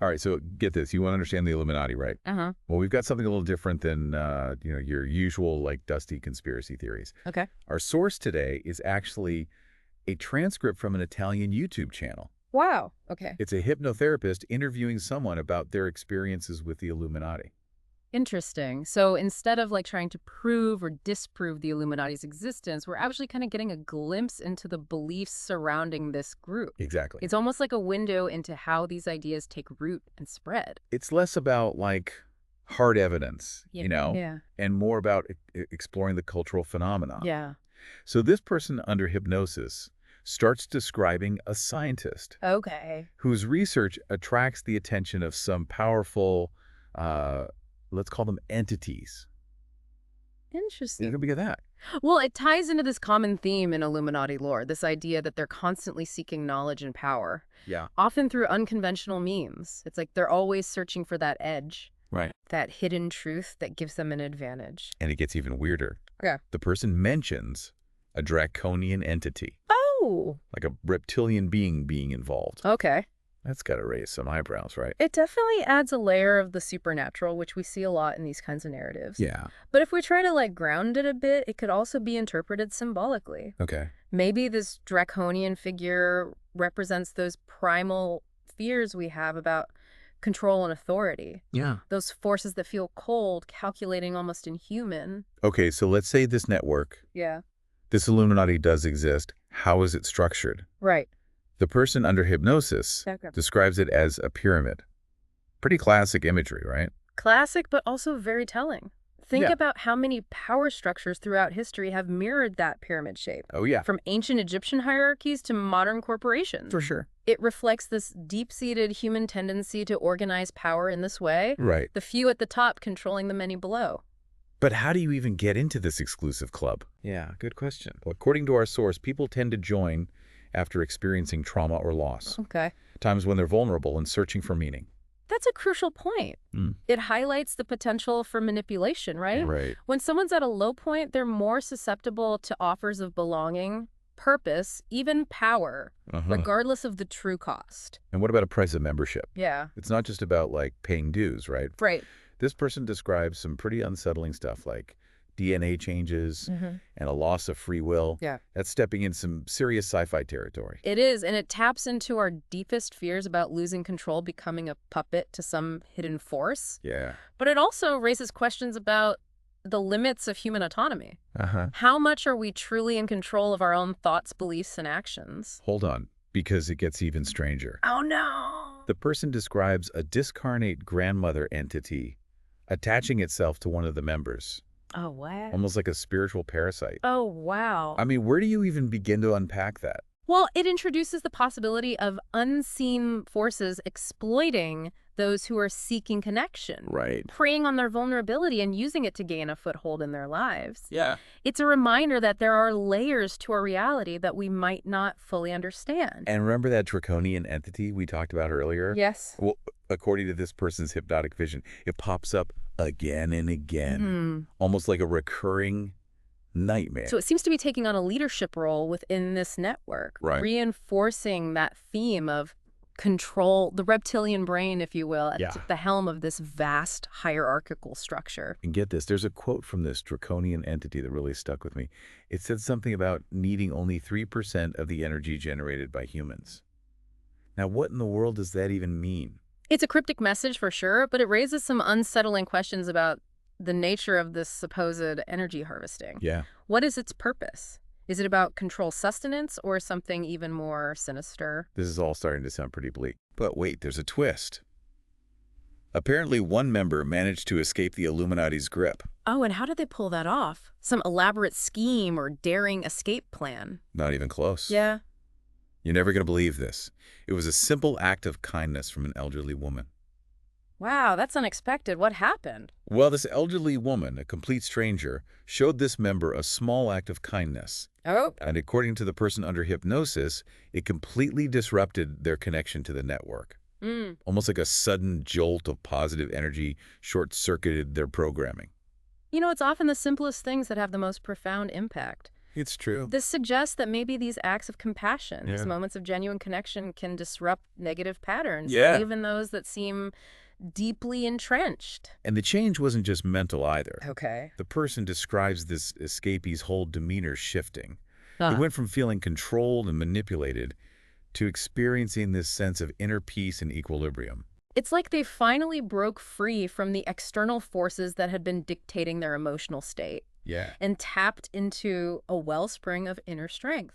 All right, so get this. You want to understand the Illuminati, right? Uh-huh. Well, we've got something a little different than, your usual, like, dusty conspiracy theories. Okay. Our source today is actually a transcript from an Italian YouTube channel. Wow. Okay. It's a hypnotherapist interviewing someone about their experiences with the Illuminati. Interesting. So instead of like trying to prove or disprove the Illuminati's existence, we're actually kind of getting a glimpse into the beliefs surrounding this group. Exactly. It's almost like a window into how these ideas take root and spread. It's less about, like, hard evidence, Yeah. and more about exploring the cultural phenomenon. Yeah. So this person under hypnosis starts describing a scientist Okay. whose research attracts the attention of some powerful, let's call them entities. Interesting. Look at that. Well, it ties into this common theme in Illuminati lore, this idea that they're constantly seeking knowledge and power, Yeah. often through unconventional means. It's like they're always searching for that edge, Right. that hidden truth that gives them an advantage. And it gets even weirder. Yeah. The person mentions a draconian entity, Oh, like a reptilian being involved. okay. That's got to raise some eyebrows, right? It definitely adds a layer of the supernatural, which we see a lot in these kinds of narratives. Yeah. But if we try to like ground it a bit, it could also be interpreted symbolically. Okay. Maybe this draconian figure represents those primal fears we have about control and authority. Yeah. Those forces that feel cold, calculating, almost inhuman. Okay, so let's say this network, Yeah. this Illuminati does exist. How is it structured? Right. The person under hypnosis Okay. describes it as a pyramid. Pretty classic imagery, right? Classic, but also very telling. Think Yeah. about how many power structures throughout history have mirrored that pyramid shape. Oh, yeah. From ancient Egyptian hierarchies to modern corporations. For sure. It reflects this deep-seated human tendency to organize power in this way, Right. the few at the top controlling the many below. But how do you even get into this exclusive club? Yeah, good question. Well, according to our source, people tend to join after experiencing trauma or loss, Okay. times when they're vulnerable and searching for meaning. That's a crucial point. Mm. It highlights the potential for manipulation, right? Right. When someone's at a low point, they're more susceptible to offers of belonging, purpose, even power, regardless of the true cost. And what about a price of membership? Yeah. It's not just about, like, paying dues, right? Right. This person describes some pretty unsettling stuff like DNA changes and a loss of free will. Yeah. That's stepping in some serious sci-fi territory. It is, and it taps into our deepest fears about losing control, becoming a puppet to some hidden force. Yeah. But it also raises questions about the limits of human autonomy. Uh-huh. How much are we truly in control of our own thoughts, beliefs, and actions? Hold on, because it gets even stranger. Oh, no. The person describes a discarnate grandmother entity attaching itself to one of the members, Oh, wow. almost like a spiritual parasite. Oh, wow. I mean, where do you even begin to unpack that? Well, it introduces the possibility of unseen forces exploiting those who are seeking connection, Right. preying on their vulnerability and using it to gain a foothold in their lives. Yeah. It's a reminder that there are layers to our reality that we might not fully understand. And remember that draconian entity we talked about earlier? Yes. Well, according to this person's hypnotic vision, it pops up again and again, almost like a recurring nightmare. So it seems to be taking on a leadership role within this network, Right. reinforcing that theme of control, the reptilian brain, if you will, Yeah. at the helm of this vast hierarchical structure. And get this, there's a quote from this draconian entity that really stuck with me. It said something about needing only 3% of the energy generated by humans. Now, what in the world does that even mean? It's a cryptic message for sure, but it raises some unsettling questions about the nature of this supposed energy harvesting. Yeah. What is its purpose? Is it about control sustenance or something even more sinister? This is all starting to sound pretty bleak. But wait, there's a twist. Apparently, one member managed to escape the Illuminati's grip. Oh, and how did they pull that off? Some elaborate scheme or daring escape plan? Not even close. Yeah. You're never going to believe this. It was a simple act of kindness from an elderly woman. Wow, that's unexpected. What happened? Well, this elderly woman, a complete stranger, showed this member a small act of kindness. Oh. And according to the person under hypnosis, it completely disrupted their connection to the network. Almost like a sudden jolt of positive energy short-circuited their programming. You know, it's often the simplest things that have the most profound impact. It's true. This suggests that maybe these acts of compassion, these Yeah. moments of genuine connection, can disrupt negative patterns, Yeah. even those that seem deeply entrenched. And the change wasn't just mental either. Okay. The person describes this escapee's whole demeanor shifting. It Ah. went from feeling controlled and manipulated to experiencing this sense of inner peace and equilibrium. It's like they finally broke free from the external forces that had been dictating their emotional state Yeah. and tapped into a wellspring of inner strength.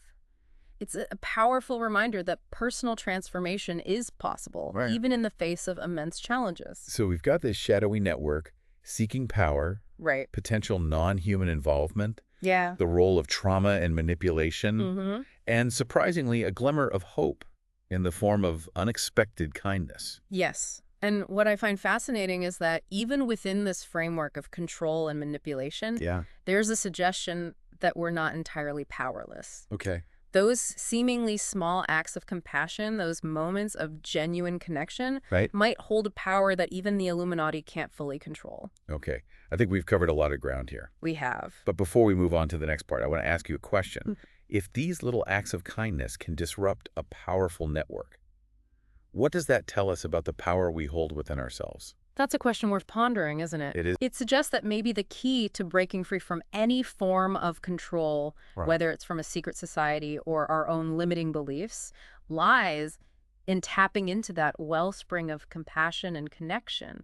It's a powerful reminder that personal transformation is possible, Right. even in the face of immense challenges. So we've got this shadowy network seeking power, Right. potential non-human involvement, Yeah. the role of trauma and manipulation, Mm-hmm. and surprisingly, a glimmer of hope in the form of unexpected kindness. Yes. And what I find fascinating is that even within this framework of control and manipulation, Yeah. there's a suggestion that we're not entirely powerless. Okay. Those seemingly small acts of compassion, those moments of genuine connection, Right? might hold a power that even the Illuminati can't fully control. Okay. I think we've covered a lot of ground here. We have. But before we move on to the next part, I want to ask you a question. Mm. If these little acts of kindness can disrupt a powerful network, what does that tell us about the power we hold within ourselves? That's a question worth pondering, isn't it? It is. It suggests that maybe the key to breaking free from any form of control, Right. whether it's from a secret society or our own limiting beliefs, lies in tapping into that wellspring of compassion and connection,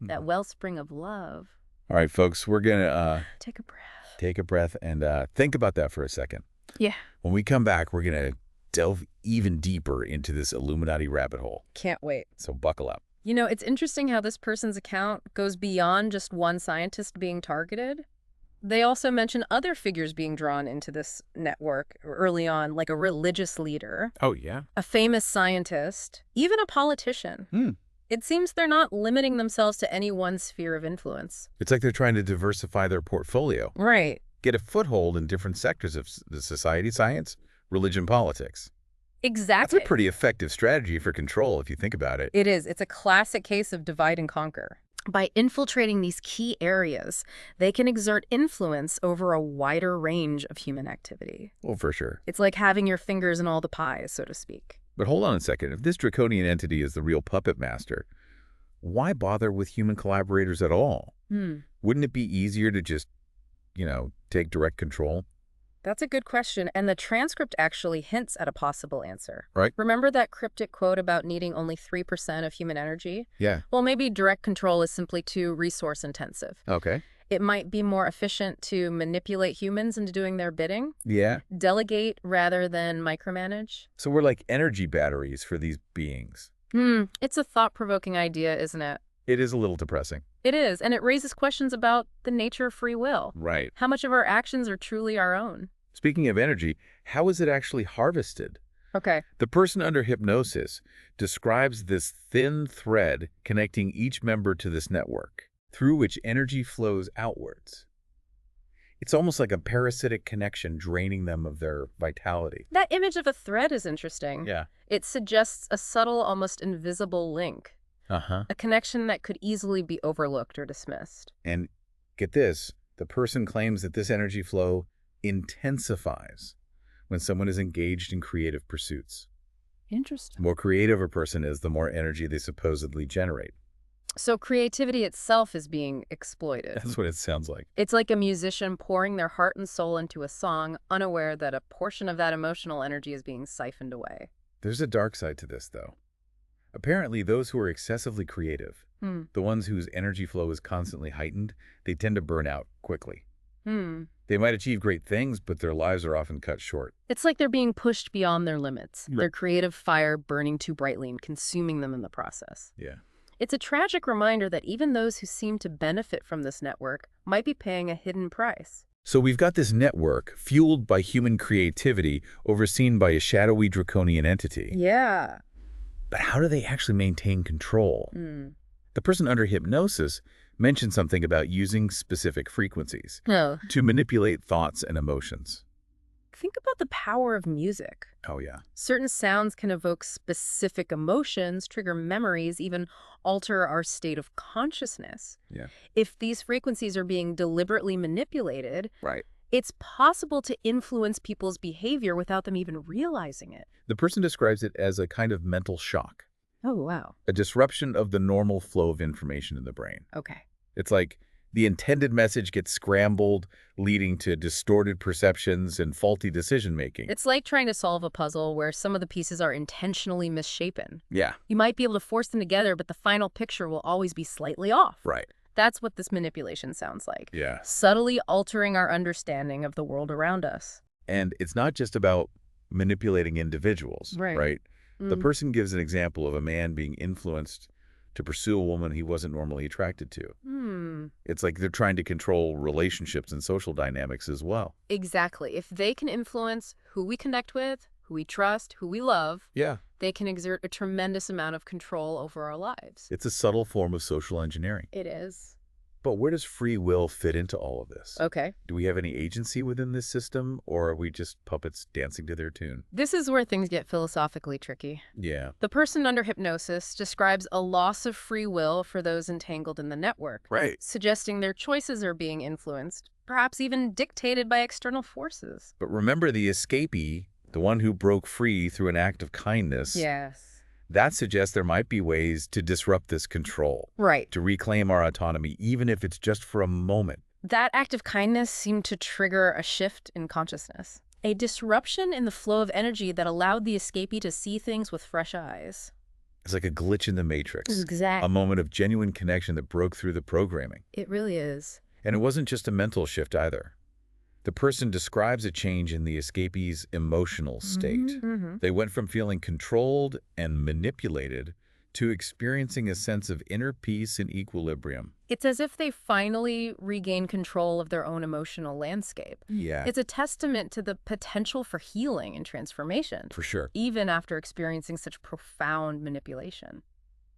that wellspring of love. All right, folks, we're going to Take a breath. take a breath and think about that for a second. Yeah. When we come back, we're going to delve even deeper into this Illuminati rabbit hole. Can't wait. So buckle up. You know, it's interesting how this person's account goes beyond just one scientist being targeted. They also mention other figures being drawn into this network early on, like a religious leader, Oh, yeah? a famous scientist, even a politician. Hmm. It seems they're not limiting themselves to any one sphere of influence. It's like they're trying to diversify their portfolio, Right. get a foothold in different sectors of the society, science, religion, politics. That's Exactly. a pretty effective strategy for control if you think about it. It is. It's a classic case of divide and conquer. By infiltrating these key areas, they can exert influence over a wider range of human activity. Well, for sure. It's like having your fingers in all the pies, so to speak. But hold on a second. If this draconian entity is the real puppet master, why bother with human collaborators at all? Wouldn't it be easier to just, take direct control? That's a good question, and the transcript actually hints at a possible answer. Right. Remember that cryptic quote about needing only 3% of human energy? Yeah. Well, maybe direct control is simply too resource intensive. Okay. It might be more efficient to manipulate humans into doing their bidding, Yeah. delegate rather than micromanage. So we're like energy batteries for these beings. It's a thought-provoking idea, isn't it? It is a little depressing. It is, and it raises questions about the nature of free will. Right. How much of our actions are truly our own? Speaking of energy, how is it actually harvested? Okay. The person under hypnosis describes this thin thread connecting each member to this network, through which energy flows outwards. It's almost like a parasitic connection draining them of their vitality. That image of a thread is interesting. Yeah. It suggests a subtle, almost invisible link, Uh-huh. a connection that could easily be overlooked or dismissed. And get this, the person claims that this energy flow intensifies when someone is engaged in creative pursuits. Interesting. The more creative a person is, the more energy they supposedly generate. So creativity itself is being exploited. That's what it sounds like. It's like a musician pouring their heart and soul into a song, unaware that a portion of that emotional energy is being siphoned away. There's a dark side to this, though. Apparently, those who are excessively creative, the ones whose energy flow is constantly heightened, they tend to burn out quickly. They might achieve great things, but their lives are often cut short. It's like they're being pushed beyond their limits, Right. their creative fire burning too brightly and consuming them in the process. Yeah. It's a tragic reminder that even those who seem to benefit from this network might be paying a hidden price. So we've got this network fueled by human creativity, overseen by a shadowy draconian entity. Yeah. But how do they actually maintain control? The person under hypnosis mentioned something about using specific frequencies Oh. to manipulate thoughts and emotions. Think about the power of music. Oh, yeah. Certain sounds can evoke specific emotions, trigger memories, even alter our state of consciousness. Yeah. If these frequencies are being deliberately manipulated, Right. It's possible to influence people's behavior without them even realizing it. The person describes it as a kind of mental shock, Oh, wow. a disruption of the normal flow of information in the brain. Okay. It's like the intended message gets scrambled, leading to distorted perceptions and faulty decision-making. It's like trying to solve a puzzle where some of the pieces are intentionally misshapen. Yeah, You might be able to force them together, but the final picture will always be slightly off. right. That's what this manipulation sounds like. Yeah. Subtly altering our understanding of the world around us. And it's not just about manipulating individuals, Right. right? The Mm. person gives an example of a man being influenced to pursue a woman he wasn't normally attracted to. Hmm. It's like they're trying to control relationships and social dynamics as well. Exactly. If they can influence who we connect with, who we trust, who we love, Yeah. they can exert a tremendous amount of control over our lives. It's a subtle form of social engineering. It is. But where does free will fit into all of this? Okay. Do we have any agency within this system, or are we just puppets dancing to their tune? This is where things get philosophically tricky. Yeah. The person under hypnosis describes a loss of free will for those entangled in the network, Right. suggesting their choices are being influenced, perhaps even dictated by external forces. But remember the escapee, the one who broke free through an act of kindness. Yes. That suggests there might be ways to disrupt this control, Right. to reclaim our autonomy, even if it's just for a moment. That act of kindness seemed to trigger a shift in consciousness, a disruption in the flow of energy that allowed the escapee to see things with fresh eyes. It's like a glitch in the matrix, Exactly. a moment of genuine connection that broke through the programming. It really is. And it wasn't just a mental shift either. The person describes a change in the escapee's emotional state. Mm-hmm. They went from feeling controlled and manipulated to experiencing a sense of inner peace and equilibrium. It's as if they finally regain control of their own emotional landscape. Yeah, It's a testament to the potential for healing and transformation, for sure. even after experiencing such profound manipulation.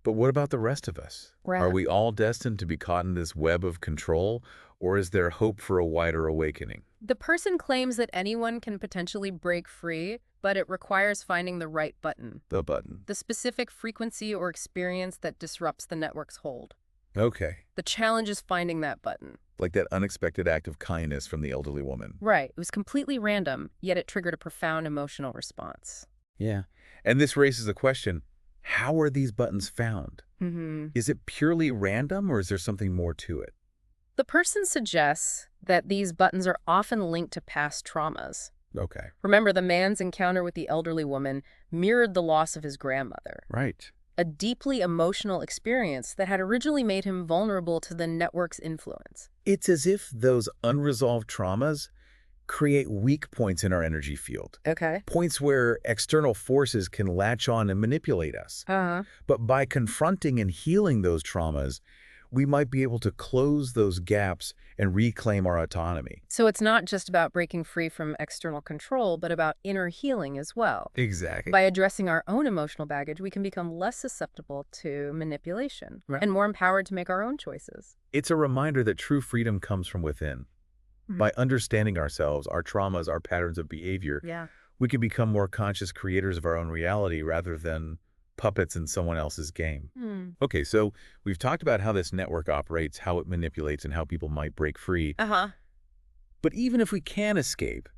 But what about the rest of us? Right. Are we all destined to be caught in this web of control, or is there hope for a wider awakening? The person claims that anyone can potentially break free, but it requires finding the right button, The button. the specific frequency or experience that disrupts the network's hold. Okay. The challenge is finding that button. Like that unexpected act of kindness from the elderly woman. Right. It was completely random, yet it triggered a profound emotional response. Yeah. And this raises the question, how are these buttons found? Mm-hmm. Is it purely random, or is there something more to it? The person suggests that these buttons are often linked to past traumas. Okay. Remember, the man's encounter with the elderly woman mirrored the loss of his grandmother, Right. a deeply emotional experience that had originally made him vulnerable to the network's influence. It's as if those unresolved traumas create weak points in our energy field. Okay. Points where external forces can latch on and manipulate us. Uh-huh. But by confronting and healing those traumas, we might be able to close those gaps and reclaim our autonomy. So it's not just about breaking free from external control, but about inner healing as well. Exactly. By addressing our own emotional baggage, we can become less susceptible to manipulation and more empowered to make our own choices. It's a reminder that true freedom comes from within. Mhm. By understanding ourselves, our traumas, our patterns of behavior, Yeah. we can become more conscious creators of our own reality rather than puppets in someone else's game. Okay, so we've talked about how this network operates, how it manipulates, and how people might break free. Uh-huh. But even if we can escape,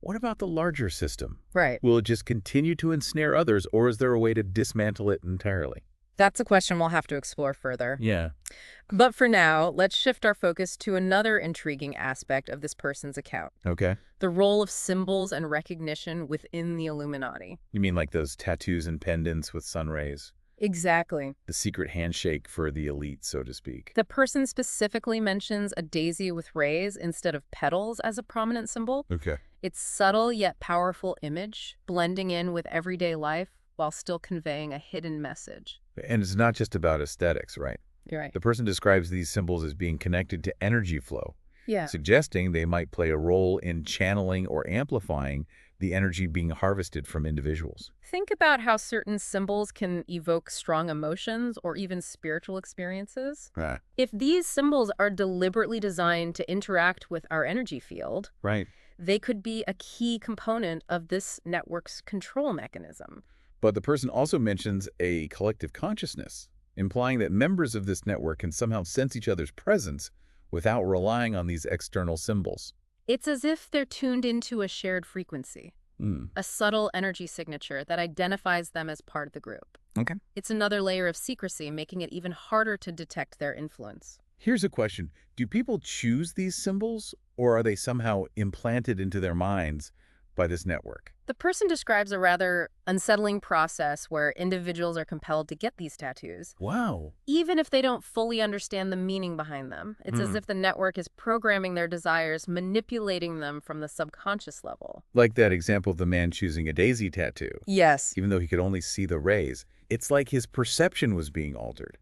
what about the larger system? Right. Will it just continue to ensnare others, or is there a way to dismantle it entirely? That's a question we'll have to explore further. Yeah. But for now, let's shift our focus to another intriguing aspect of this person's account, Okay. the role of symbols and recognition within the Illuminati. You mean like those tattoos and pendants with sun rays? Exactly. The secret handshake for the elite, so to speak. The person specifically mentions a daisy with rays instead of petals as a prominent symbol. Okay. It's subtle yet powerful image, blending in with everyday life while still conveying a hidden message. And it's not just about aesthetics, right? You're right. The person describes these symbols as being connected to energy flow, Yeah. suggesting they might play a role in channeling or amplifying the energy being harvested from individuals. Think about how certain symbols can evoke strong emotions or even spiritual experiences. Right. If these symbols are deliberately designed to interact with our energy field, Right. they could be a key component of this network's control mechanism. But the person also mentions a collective consciousness, implying that members of this network can somehow sense each other's presence without relying on these external symbols. It's as if they're tuned into a shared frequency, Hmm. a subtle energy signature that identifies them as part of the group. Okay. It's another layer of secrecy, making it even harder to detect their influence. Here's a question. Do people choose these symbols, or are they somehow implanted into their minds by this network? The person describes a rather unsettling process where individuals are compelled to get these tattoos, Wow. even if they don't fully understand the meaning behind them. It's as Hmm. if the network is programming their desires, manipulating them from the subconscious level. Like that example of the man choosing a daisy tattoo, Yes. even though he could only see the rays. It's like his perception was being altered.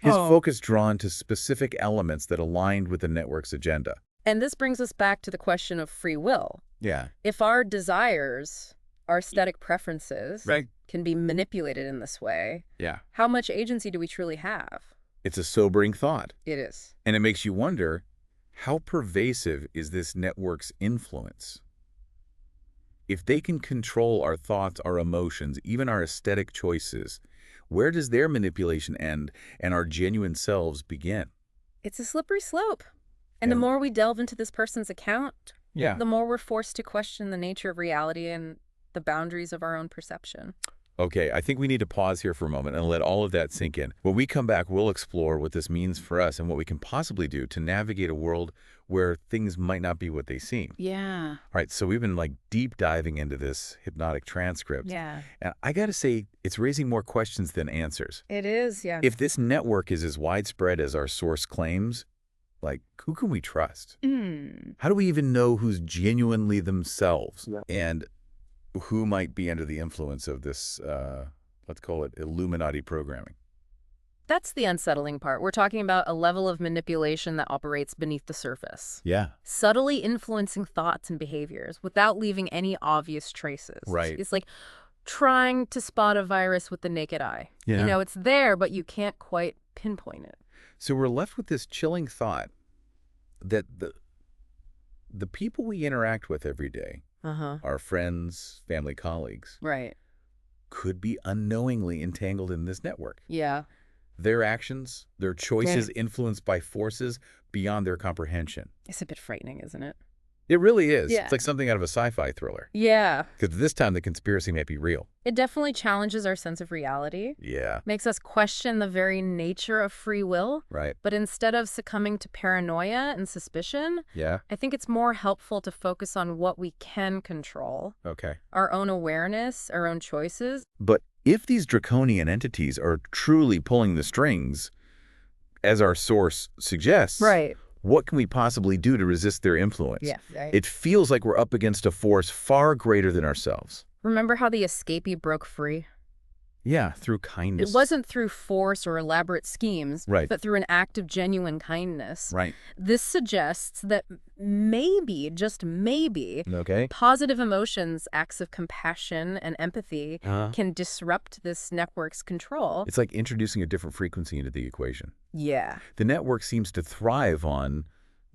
His Oh. focus drawn to specific elements that aligned with the network's agenda. And this brings us back to the question of free will. Yeah. If our desires, our aesthetic preferences, Right. can be manipulated in this way, Yeah. how much agency do we truly have? It's a sobering thought. It is. And it makes you wonder, how pervasive is this network's influence? If they can control our thoughts, our emotions, even our aesthetic choices, where does their manipulation end and our genuine selves begin? It's a slippery slope. And the Yeah. more we delve into this person's account, Yeah. the more we're forced to question the nature of reality and the boundaries of our own perception. Okay, I think we need to pause here for a moment and let all of that sink in. When we come back, we'll explore what this means for us and what we can possibly do to navigate a world where things might not be what they seem. Yeah. All right, so we've been deep diving into this hypnotic transcript. Yeah. And I got to say, it's raising more questions than answers. It is, yeah. If this network is as widespread as our source claims, who can we trust? How do we even know who's genuinely themselves? Yeah. And who might be under the influence of this, let's call it Illuminati programming? That's the unsettling part. We're talking about a level of manipulation that operates beneath the surface, Yeah. subtly influencing thoughts and behaviors without leaving any obvious traces. Right. It's like trying to spot a virus with the naked eye. Yeah. You know, it's there, but you can't quite pinpoint it. So we're left with this chilling thought that the people we interact with every day, Uh-huh. our friends, family, colleagues, Right. could be unknowingly entangled in this network. Yeah. Their actions, their choices influenced by forces beyond their comprehension. It's a bit frightening, isn't it? It really is. Yeah. It's like something out of a sci-fi thriller. Yeah. Because this time the conspiracy might be real. It definitely challenges our sense of reality, Yeah. makes us question the very nature of free will. Right. But instead of succumbing to paranoia and suspicion, Yeah. I think it's more helpful to focus on what we can control, Okay. our own awareness, our own choices. But if these draconian entities are truly pulling the strings, as our source suggests, what can we possibly do to resist their influence? Right. It feels like we're up against a force far greater than ourselves. Remember how the escapee broke free? Yeah, through kindness. It wasn't through force or elaborate schemes, Right. but through an act of genuine kindness. Right. This suggests that maybe, just maybe, Okay. positive emotions, acts of compassion and empathy Uh-huh. can disrupt this network's control. It's like introducing a different frequency into the equation. Yeah. The network seems to thrive on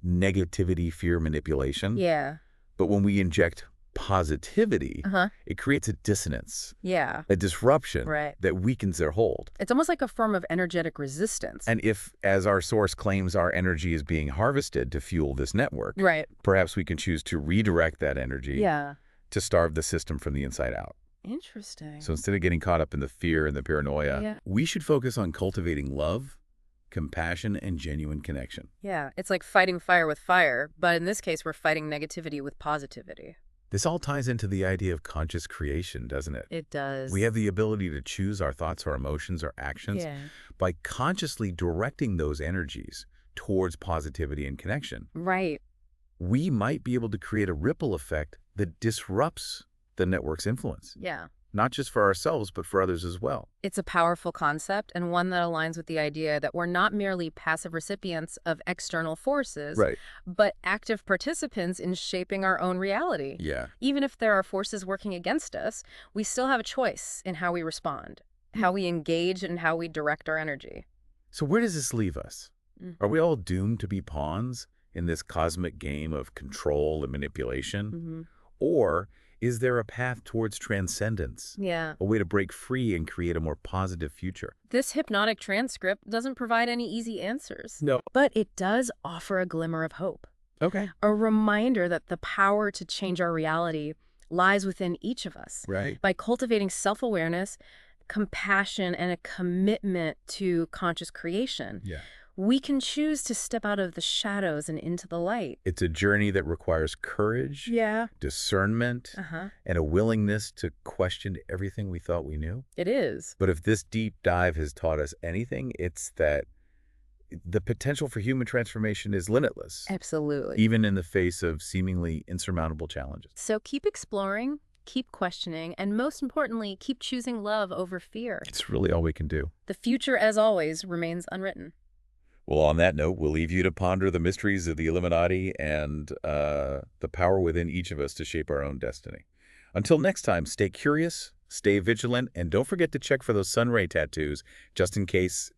negativity, fear, manipulation. Yeah. But when we inject positivity, Uh-huh. it creates a dissonance, Yeah. a disruption Right. that weakens their hold. It's almost like a form of energetic resistance. And if, as our source claims, our energy is being harvested to fuel this network, Right. perhaps we can choose to redirect that energy Yeah. to starve the system from the inside out. Interesting. So instead of getting caught up in the fear and the paranoia, Yeah. we should focus on cultivating love, compassion, and genuine connection. Yeah. It's like fighting fire with fire, but in this case, we're fighting negativity with positivity. This all ties into the idea of conscious creation, doesn't it? It does. We have the ability to choose our thoughts, our emotions, our actions Yeah. by consciously directing those energies towards positivity and connection. Right. We might be able to create a ripple effect that disrupts the network's influence, Yeah. not just for ourselves, but for others as well. It's a powerful concept and one that aligns with the idea that we're not merely passive recipients of external forces, Right. but active participants in shaping our own reality. Yeah. Even if there are forces working against us, we still have a choice in how we respond, how we engage, and how we direct our energy. So where does this leave us? Mm. Are we all doomed to be pawns in this cosmic game of control and manipulation? Mm-hmm. Or is there a path towards transcendence? Yeah. A way to break free and create a more positive future? This hypnotic transcript doesn't provide any easy answers, No. but it does offer a glimmer of hope. Okay. A reminder that the power to change our reality lies within each of us. Right. By cultivating self-awareness, compassion, and a commitment to conscious creation, Yeah. we can choose to step out of the shadows and into the light. It's a journey that requires courage, Yeah. discernment, Uh-huh. and a willingness to question everything we thought we knew. It is. But if this deep dive has taught us anything, it's that the potential for human transformation is limitless, Absolutely. even in the face of seemingly insurmountable challenges. So keep exploring, keep questioning, and most importantly, keep choosing love over fear. It's really all we can do. The future, as always, remains unwritten. Well, on that note, we'll leave you to ponder the mysteries of the Illuminati and the power within each of us to shape our own destiny. Until next time, stay curious, stay vigilant, and don't forget to check for those sunray tattoos, just in case